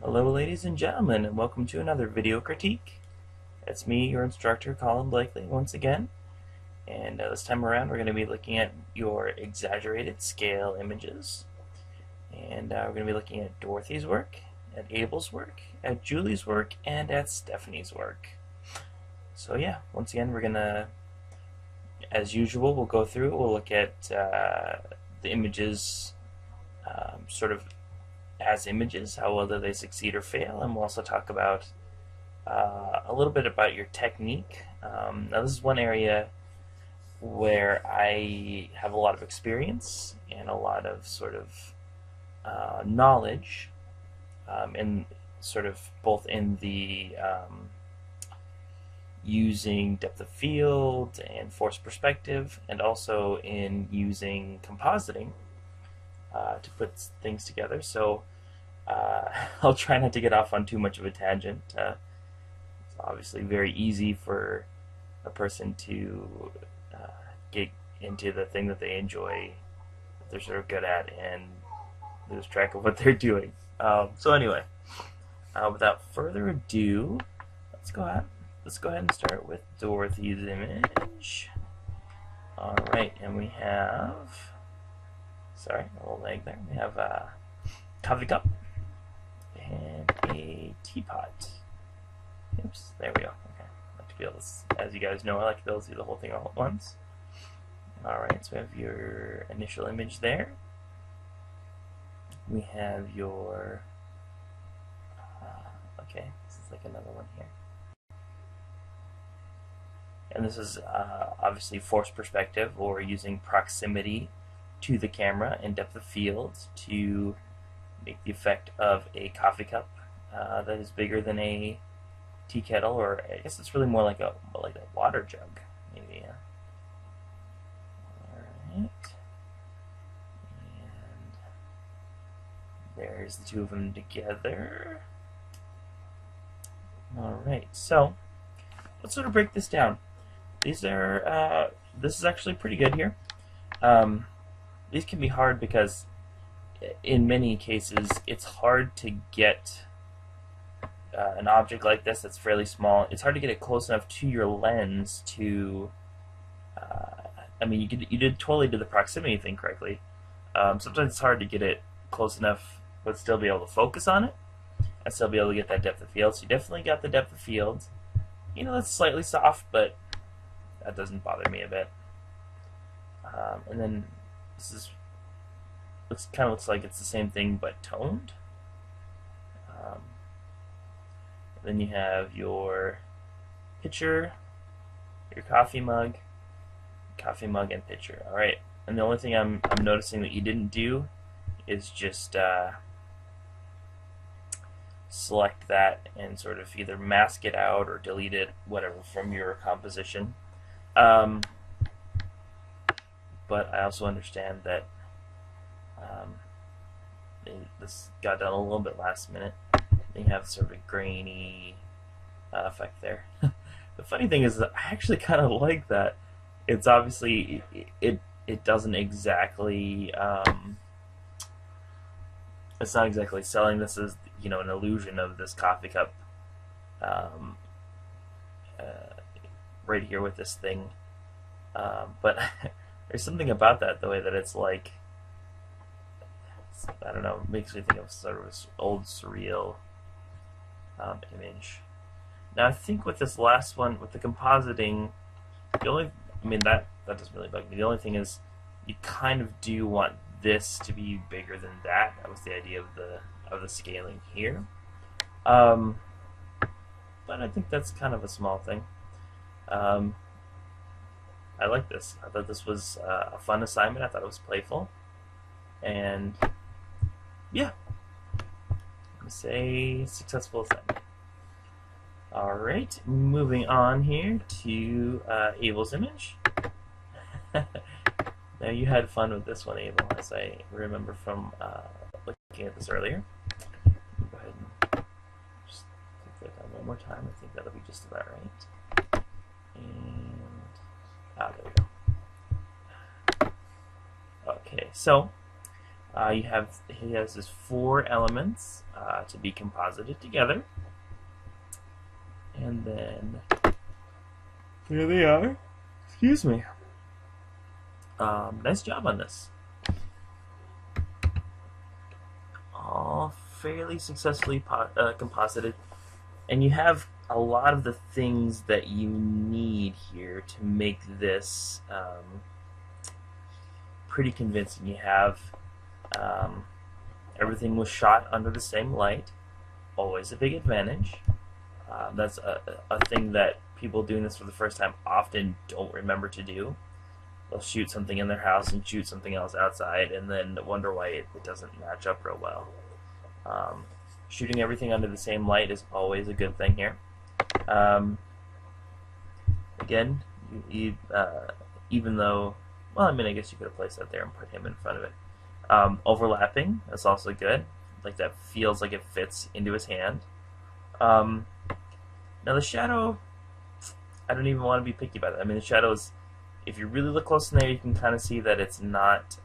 Hello ladies and gentlemen, and welcome to another video critique. It's me, your instructor, Colin Blakely, once again. And this time around we're going to be looking at your exaggerated scale images. And we're going to be looking at Dorothy's work, at Abel's work, at Julie's work, and at Stephanie's work. So yeah, once again we're going to, as usual, we'll go through, we'll look at the images sort of as images, how whether they succeed or fail, and we'll also talk about a little bit about your technique. Now this is one area where I have a lot of experience and a lot of sort of knowledge in sort of both in the using depth of field and force perspective, and also in using compositing to put things together. So I'll try not to get off on too much of a tangent. It's obviously very easy for a person to get into the thing that they enjoy, that they're sort of good at, and lose track of what they're doing. So anyway, without further ado, let's go ahead and start with Dorothy's image. Alright, and we have, sorry, a little lag there. We have a coffee cup and a teapot. Oops, there we go. Okay, I like to be able to, as you guys know, I like to be able to see the whole thing all at once. Alright, so we have your initial image there. We have your, okay, this is like another one here. And this is obviously force perspective, or using proximity to the camera and depth of field to make the effect of a coffee cup that is bigger than a tea kettle, or I guess it's really more like a water jug, maybe. Yeah. All right, and there's the two of them together. All right, so let's sort of break this down. These are this is actually pretty good here. These can be hard because in many cases it's hard to get an object like this that's fairly small. It's hard to get it close enough to your lens to I mean, you totally did the proximity thing correctly. Sometimes it's hard to get it close enough but still be able to focus on it and still be able to get that depth of field. So you definitely got the depth of field. You know, that's slightly soft, but that doesn't bother me a bit. And then this is kind of looks like it's the same thing but toned. Then you have your pitcher, your coffee mug, and pitcher. All right. And the only thing I'm noticing that you didn't do is just select that and sort of either mask it out or delete it, whatever, from your composition. But I also understand that this got done a little bit last minute. You have sort of a grainy effect there. The funny thing is that I actually kind of like that. It's obviously it doesn't exactly it's not exactly selling this as, you know, an illusion of this coffee cup right here with this thing, but there's something about that, the way that it's like, I don't know, it makes me think of sort of this old surreal image. Now I think with this last one, with the compositing, I mean that doesn't really bug me. The only thing is you kind of do want this to be bigger than that. That was the idea of the scaling here. But I think that's kind of a small thing. I like this. I thought this was a fun assignment. I thought it was playful. And yeah, I'm gonna say successful assignment. Alright, moving on here to Abel's image. Now you had fun with this one, Abel, as I remember from looking at this earlier. Go ahead and just take that down one more time. I think that'll be just about right. And there we go. Okay, so he has his 4 elements. to be composited together. And then here they are. Excuse me. Nice job on this. All fairly successfully composited. And you have a lot of the things that you need here to make this pretty convincing. You have everything was shot under the same light, always a big advantage. That's a thing that people doing this for the first time often don't remember to do. They'll shoot something in their house and shoot something else outside and then wonder why it doesn't match up real well. Shooting everything under the same light is always a good thing here. Again, even though, well, I mean, I guess you could have placed that there and put him in front of it. Overlapping, that's also good. Like, that feels like it fits into his hand. Now the shadow, I don't even want to be picky about it. I mean, the shadows, if you really look close in there, you can kind of see that it's not,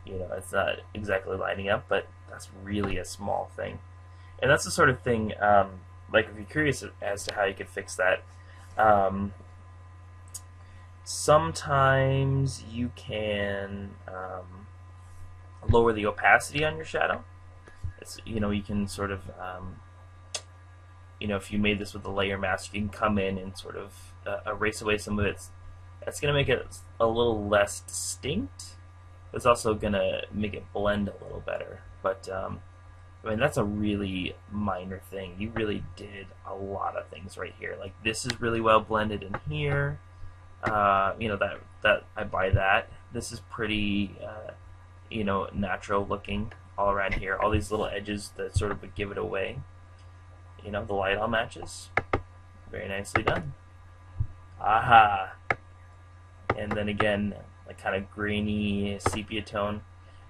it's not exactly lining up, but that's really a small thing. And that's the sort of thing, like, if you're curious as to how you could fix that, sometimes you can lower the opacity on your shadow. It's, you can sort of, if you made this with a layer mask, you can come in and sort of erase away some of it. That's going to make it a little less distinct. It's also going to make it blend a little better. But, I mean, that's a really minor thing. You really did a lot of things right here. Like, this is really well blended in here. That I buy that. This is pretty, natural looking all around here. All these little edges that sort of would give it away. The light all matches. Very nicely done. Aha! And then again, like kind of grainy sepia tone.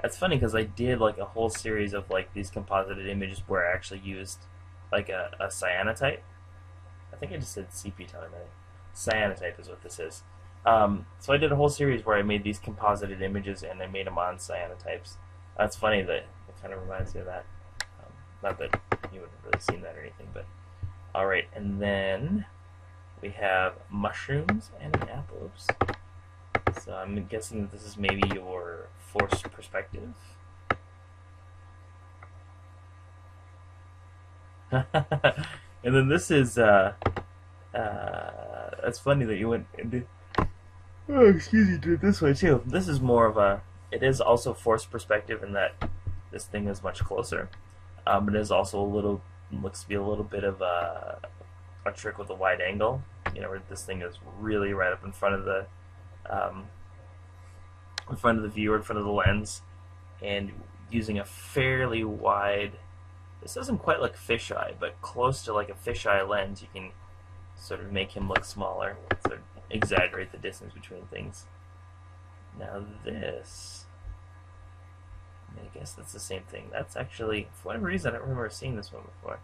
That's funny because I did like a whole series of like these composited images where I actually used like a cyanotype. I think I just said sepia tone. Cyanotype is what this is. So I did a whole series where I made these composited images and I made them on cyanotypes. That's funny that it kind of reminds me of that. Not that you would have really seen that or anything, but alright, and then we have mushrooms and an apple. Oops. So I'm guessing that this is maybe your forced perspective. And then this is that's funny that you went into, did it this way too. This is more of a, it is also forced perspective in that this thing is much closer. But it is also looks to be a little bit of a trick with a wide angle. Where this thing is really right up in front of the viewer, in front of the lens, and using a fairly wide. This doesn't quite look fisheye, but close to like a fisheye lens, you can sort of make him look smaller, sort of exaggerate the distance between things. Now this. I guess that's the same thing. That's actually, for whatever reason, I don't remember seeing this one before.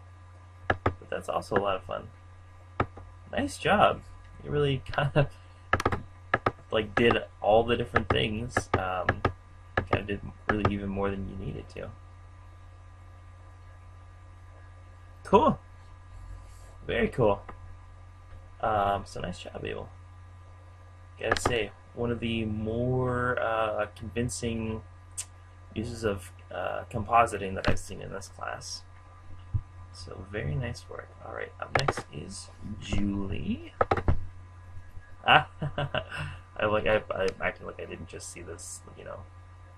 But that's also a lot of fun. Nice job. You really kind of like did all the different things. Kind of did really even more than you needed to. Cool. Very cool. So nice job, Abel. Gotta say, one of the more convincing uses of compositing that I've seen in this class. So very nice work. Alright, up next is Julie. I acting like I didn't just see this,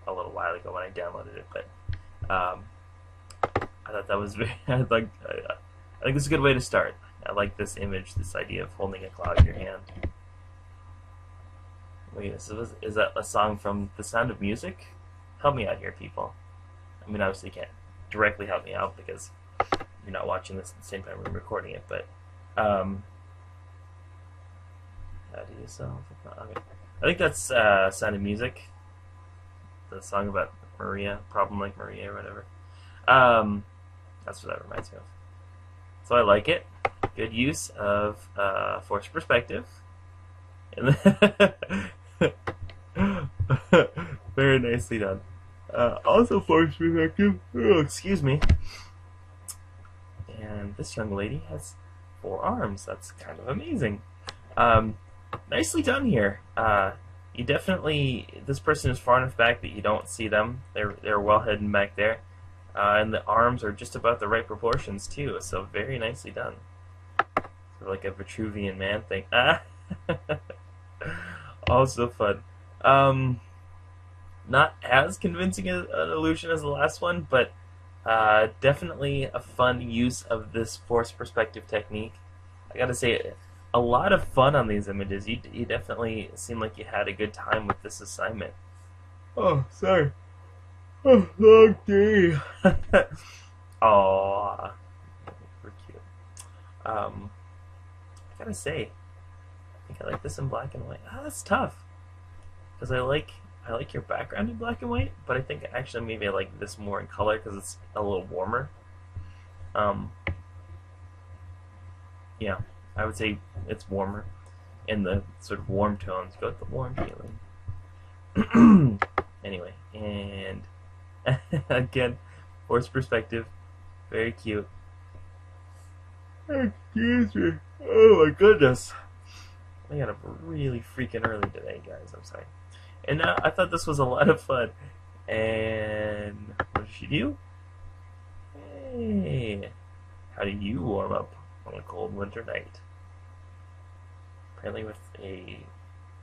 a little while ago when I downloaded it, but I thought that was very, I think it's a good way to start. I like this image, this idea of holding a cloud in your hand. Wait, is that a song from The Sound of Music? Help me out here, people. I mean, obviously you can't directly help me out because you're not watching this at the same time we're recording it, but how do you solve it? Okay. I think that's Sound of Music, the song about Maria, Problem Like Maria or whatever. That's what that reminds me of. So I like it. Good use of forced perspective. And then very nicely done. Also force perspective. Oh, excuse me. And this young lady has 4 arms. That's kind of amazing. Nicely done here. You definitely, this person is far enough back that you don't see them. They're well hidden back there, and the arms are just about the right proportions too. So very nicely done. Sort of like a Vitruvian man thing. Also fun. Not as convincing an illusion as the last one, but definitely a fun use of this forced perspective technique. I gotta say, a lot of fun on these images. You definitely seem like you had a good time with this assignment. Oh, sorry. Oh, long day. Aww. Super cute. I gotta say, I think I like this in black and white. That's tough. Because I like your background in black and white, but I think actually maybe I like this more in color because it's a little warmer. Yeah, I would say it's warmer, and the sort of warm tones go with the warm feeling. Anyway, and again, forced perspective, very cute. Excuse me. Oh my goodness. I got up really freaking early today, guys. I'm sorry. And I thought this was a lot of fun. And what did she do? Hey, how do you warm up on a cold winter night? Apparently with a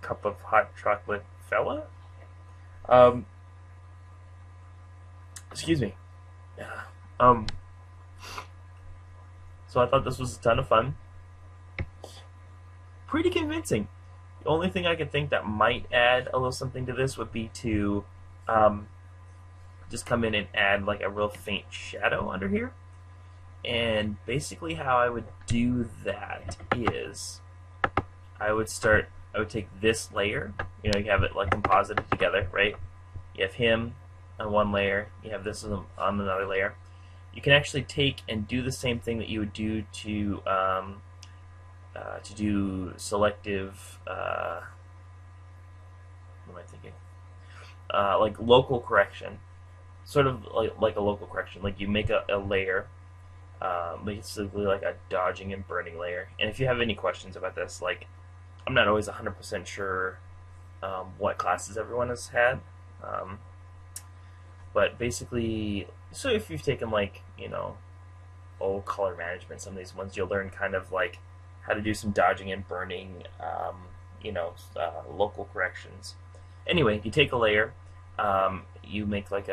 cup of hot chocolate fella? Excuse me. So I thought this was a ton of fun. Pretty convincing. The only thing I could think that might add a little something to this would be to just come in and add like a real faint shadow under here. And basically how I would do that is I would take this layer, you have it like composited together, right? You have him on one layer, you have this on another layer. You can actually take and do the same thing that you would do to do selective, what am I thinking? Like local correction, sort of like a local correction. Like you make a layer, basically like a dodging and burning layer. And if you have any questions about this, like I'm not always 100% sure what classes everyone has had, but basically, so if you've taken like old color management, some of these ones you'll learn kind of like how to do some dodging and burning, local corrections. Anyway, you take a layer, you make like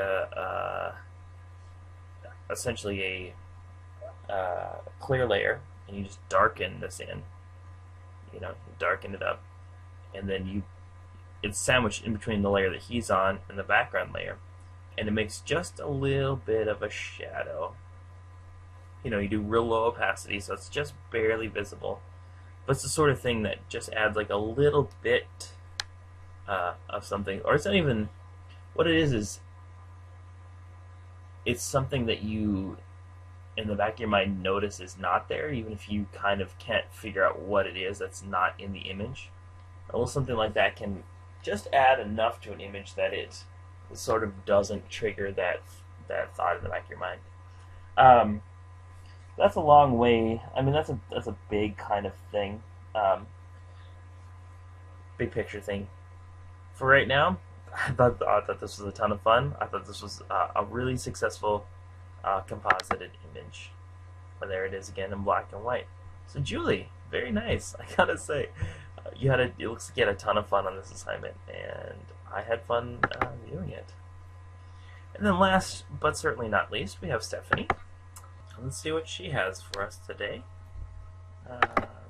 essentially a clear layer, and you just darken this in. You darken it up, and then it's sandwiched in between the layer that he's on and the background layer, and it makes just a little bit of a shadow. You do real low opacity, so it's just barely visible. But it's the sort of thing that just adds like a little bit of something. Or it's not even... What it is it's something that you, in the back of your mind, notice is not there, even if you kind of can't figure out what it is that's not in the image. A little something like that can just add enough to an image that it sort of doesn't trigger that thought in the back of your mind. That's a long way. I mean, that's a big kind of thing, big picture thing. For right now, I thought this was a ton of fun. I thought this was a really successful composited image. But there it is again in black and white. So Julie, very nice. I gotta say, it looks like you had a ton of fun on this assignment, and I had fun viewing it. And then last, but certainly not least, we have Stephanie. Let's see what she has for us today,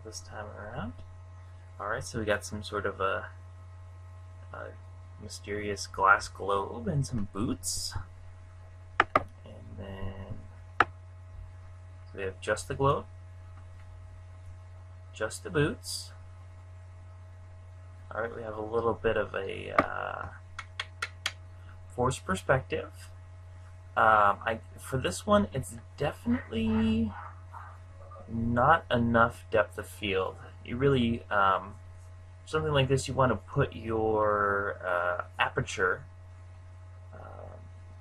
this time around. Alright, so we got some sort of a mysterious glass globe and some boots. And then so we have just the globe, just the boots. Alright, we have a little bit of a forced perspective. For this one, it's definitely not enough depth of field. You really, something like this, you want to put your aperture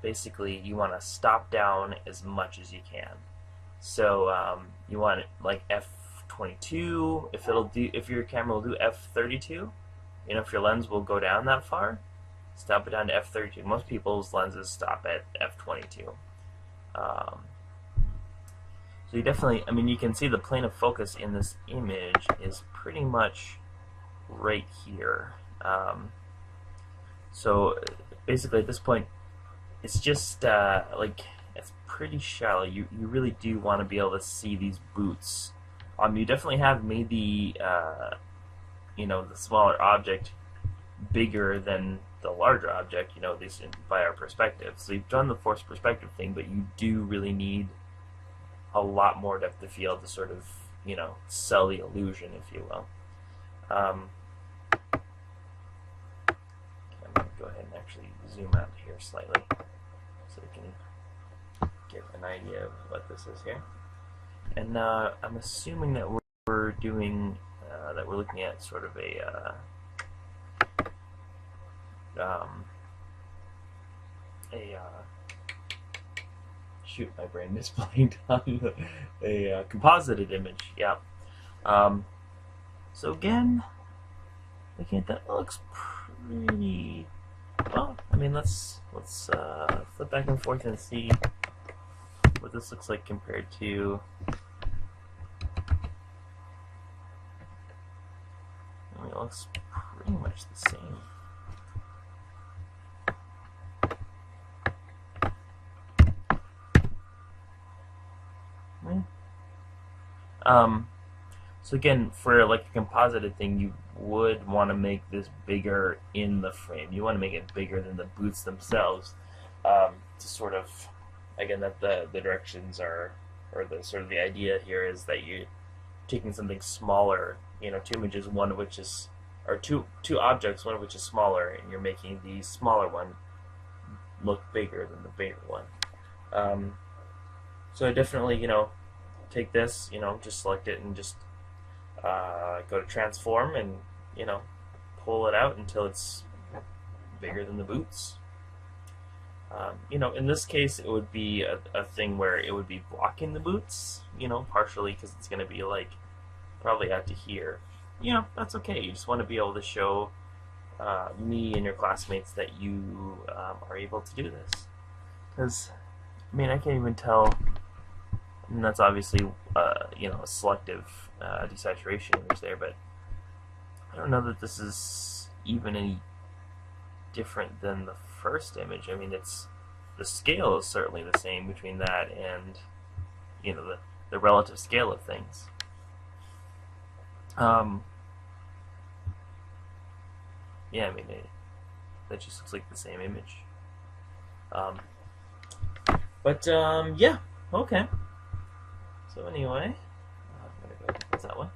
basically you want to stop down as much as you can. So you want it like f22. If your camera will do f32, if your lens will go down that far, stop it down to f32. Most people's lenses stop at f22. So you definitely, you can see the plane of focus in this image is pretty much right here. So basically at this point, it's just it's pretty shallow. You really do want to be able to see these boots. You definitely have made the the smaller object bigger than the larger object, at least by our perspective. So you've done the forced perspective thing, but you do really need a lot more depth of field to sort of, sell the illusion, if you will. I'm going to go ahead and actually zoom out here slightly so we can get an idea of what this is here. And I'm assuming that we're doing, that we're looking at sort of a shoot, my brain is blanked on a composited image. Yeah. So again, looking at that, it looks pretty well. Let's flip back and forth and see what this looks like compared to. It looks pretty much the same. So again, for like a composited thing, you would want to make this bigger in the frame. You want to make it bigger than the boots themselves, to sort of, again, that the directions are, or the sort of the idea here is that you're taking something smaller, two images, one of which is, or two objects, one of which is smaller, and you're making the smaller one look bigger than the bigger one. So I definitely, take this, just select it and just go to transform and, pull it out until it's bigger than the boots. In this case, it would be a thing where it would be blocking the boots, partially because it's going to be like probably out to here. That's okay. You just want to be able to show me and your classmates that you are able to do this. Because, I can't even tell. And that's obviously, a selective desaturation image there, but I don't know that this is even any different than the first image. It's the scale is certainly the same between that and, the relative scale of things. Yeah, that just looks like the same image. Yeah, okay. So anyway, I'm going to go ahead and close that one.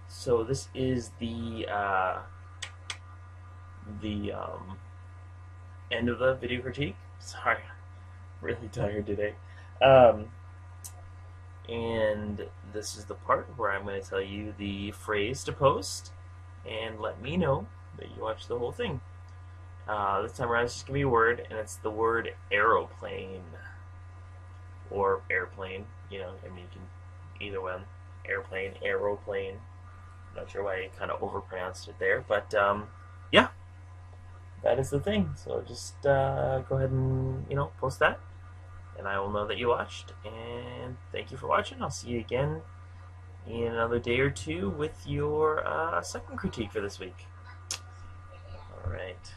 So this is the end of the video critique. Sorry, I'm really tired today. And this is the part where I'm going to tell you the phrase to post and let me know that you watched the whole thing. This time around it's just going to be a word, and it's the word aeroplane. Or airplane, you can either one. Airplane, aeroplane. Not sure why I kind of overpronounced it there, but yeah, that is the thing. So just go ahead and post that, and I will know that you watched. And thank you for watching. I'll see you again in another day or two with your second critique for this week. All right.